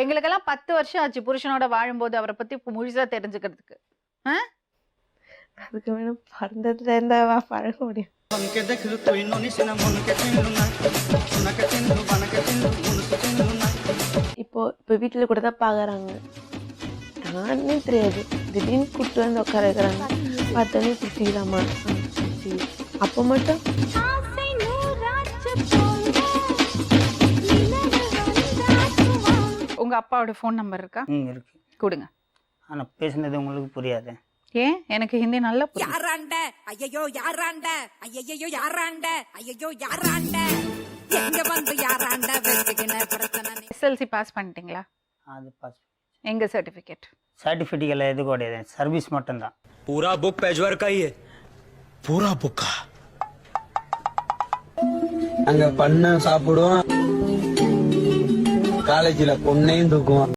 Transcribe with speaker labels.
Speaker 1: எங்களுக்கெல்லாம் 10 வருஷம் ஆச்சு புருஷனோட வாழும்போது அவரை பத்தி முழுசா தெரிஞ்சுக்கிறதுக்கு.
Speaker 2: அதுக்கு வேணும் பிறந்ததுல இருந்தாவா பழக முடியும். இப்போ வீட்டுல கூட தான் பாக்குறாங்க, நானே தெரியாது, திடீர்னு கூப்பிட்டு வந்து உட்கார வைக்கிறாங்க, பார்த்தோன்னே குட்டிக்கலாமா, அப்போ மட்டும்
Speaker 1: உங்க அப்பாவோட ஃபோன் நம்பர் இருக்கா?
Speaker 3: இருக்கு.
Speaker 1: கொடுங்க.
Speaker 3: ஆனா பேசுனது உங்களுக்கு புரியாது.
Speaker 1: ஏன்? எனக்கு ஹிந்தி நல்லா புரியும்.
Speaker 4: யாராண்ட ஐயோ யாராண்ட ஐயோ யாராண்ட ஐயோ யாராண்ட எங்க வந்து யாராண்ட வெச்சுக்கின பிரச்சனை.
Speaker 1: எஸ்எல்சி பாஸ் பண்ணிட்டீங்களா?
Speaker 3: அது பாஸ்.
Speaker 1: எங்க சர்டிபிகேட்?
Speaker 3: சர்டிஃபிகேட் எல்லாம் எது கிடையாது, சர்வீஸ் மட்டும்தான்.
Speaker 5: पूरा बुक पेजवर का ही है. पूरा बुक
Speaker 6: அங்க பண்ண சாப்பிடுவோம், காலேஜ்ல பொண்ணையும் தூக்குவோம்.